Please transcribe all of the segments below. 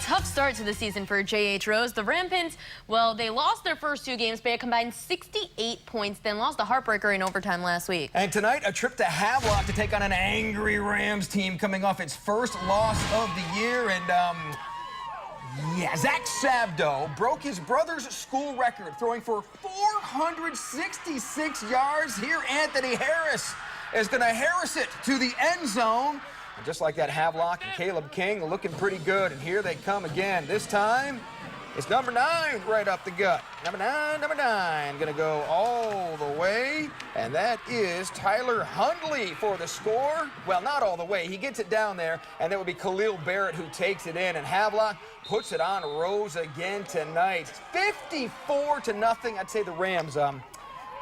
tough start to the season for J.H. Rose. The Rampants, well, they lost their first 2 games by a combined 68 points, then lost a heartbreaker in overtime last week. And tonight, a trip to Havelock to take on an angry Rams team coming off its first loss of the year. And, Zach Sabdo broke his brother's school record, throwing for 466 yards. Here, Anthony Harris is going to Harris it to the end zone. And just like that, Havelock and Caleb King looking pretty good. And here they come again. This time, it's number 9 right up the gut. Number 9, going to go all the way. And that is Tyler Hundley for the score. Well, not all the way. He gets it down there, and that would be Khalil Barrett who takes it in. And Havelock puts it on Rose again tonight. 54-0. I'd say the Rams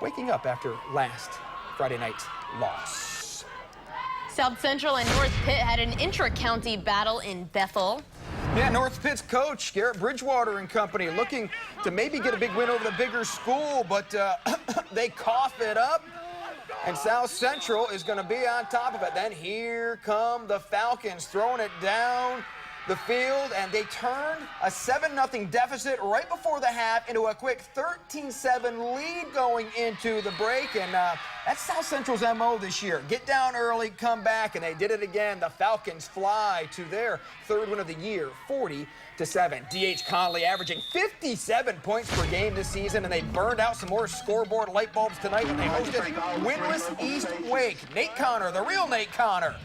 waking up after last Friday night's loss. South Central and North Pitt had an intra-county battle in Bethel. Yeah, North Pitt's coach, Garrett Bridgewater and company, looking to maybe get a big win over the bigger school, but they cough it up, and South Central is going to be on top of it. Then here come the Falcons throwing it down the field, and they turned a 7-0 deficit right before the half into a quick 13-7 lead going into the break. And that's South Central's MO this year. Get down early, come back, and they did it again. The Falcons fly to their 3rd win of the year, 40-7. D.H. Connelly averaging 57 points per game this season, and they burned out some more scoreboard light bulbs tonight when they hosted winless East Wake. Nate Connor, the real Nate Connor,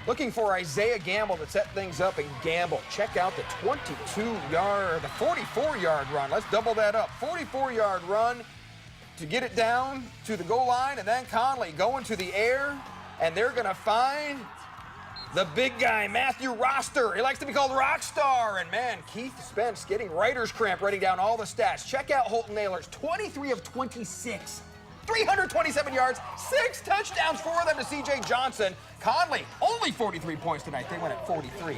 looking for Isaiah Gamble to set things up, and Gamble, check out the 44-yard run. Let's double that up. 44-yard run to get it down to the goal line, and then Conley going to the air, and they're going to find the big guy, Matthew Roster. He likes to be called Rockstar. And, man, Keith Spence getting writer's cramp writing down all the stats. Check out Holton Naylor's 23 of 26. 327 yards, 6 touchdowns, 4 of them to C.J. Johnson. Conley, only 43 points tonight. They win at 43-8.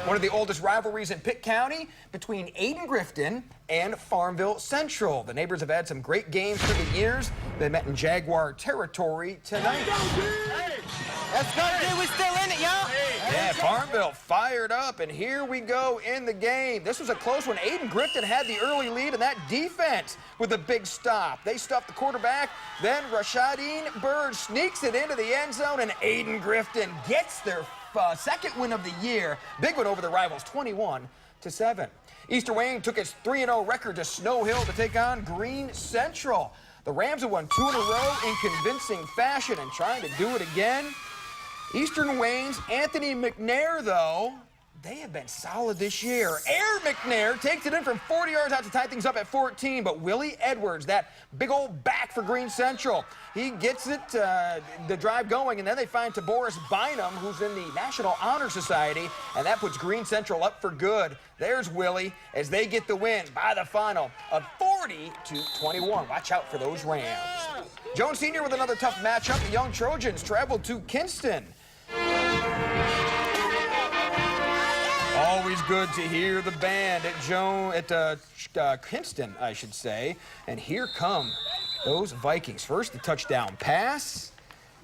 One of the oldest rivalries in Pitt County between Grifton and Farmville Central. The neighbors have had some great games through the years. They met in Jaguar territory tonight. Let's go, dude. We're still in it, y'all. Yeah, Farmville fired up, and here we go in the game. This was a close one. Grifton had the early lead, and that defense with a big stop. They stuffed the quarterback. Then Rashadeen Bird sneaks it into the end zone, and Grifton gets their 2nd win of the year. Big one over the rivals, 21-7. Eastern Wayne took its 3-0 record to Snow Hill to take on Green Central. The Rams have won 2 in a row in convincing fashion and trying to do it again. Eastern Wayne's Anthony McNair, though, they have been solid this year. McNair takes it in from 40 yards out to tie things up at 14, but Willie Edwards, that big old back for Green Central, he gets it, the drive going, and then they find Taboris Bynum, who's in the National Honor Society, and that puts Green Central up for good. There's Willie as they get the win by the final of 40-21. Watch out for those Rams. Jones Sr. with another tough matchup. The young Trojans traveled to Kinston. Always good to hear the band at Kinston, I should say. And here come those Vikings. First, the touchdown pass,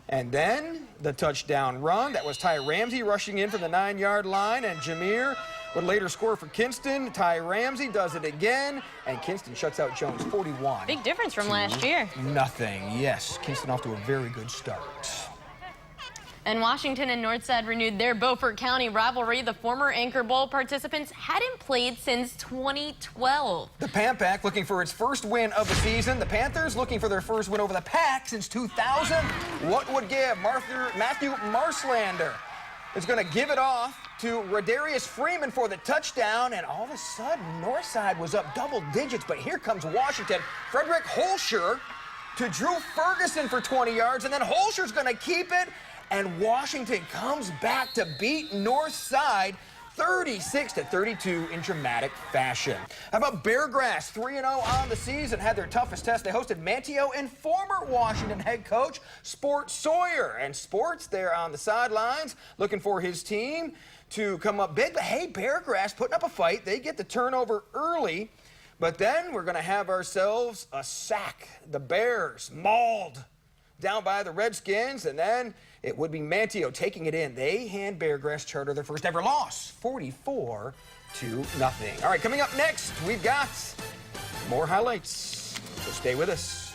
and then the touchdown run. That was Ty Ramsey rushing in from the 9-yard line, and Jameer would later score for Kinston. Ty Ramsey does it again, and Kinston shuts out Jones 41. Big difference from last year. Nothing. Yes, Kinston off to a very good start. And Washington and Northside renewed their Beaufort County rivalry. The former Anchor Bowl participants hadn't played since 2012. The Pampack looking for its first win of the season. The Panthers looking for their first win over the Pack since 2000. What would give? Matthew Marslander is going to give it off to Rodarius Freeman for the touchdown, and all of a sudden, Northside was up double digits, but here comes Washington. Frederick Holscher to Drew Ferguson for 20 yards, and then Holscher's going to keep it, and Washington comes back to beat Northside 36-32 in dramatic fashion. How about Beargrass, 3-0 on the season, had their toughest test. They hosted Manteo and former Washington head coach Sport Sawyer. And Sports there on the sidelines looking for his team to come up big. But hey, Beargrass putting up a fight. They get the turnover early. But then we're going to have ourselves a sack. The Bears mauled down by the Redskins, and then it would be Manteo taking it in. They hand Beargrass Charter their first ever loss, 44-0. All right, coming up next, we've got more highlights, so stay with us.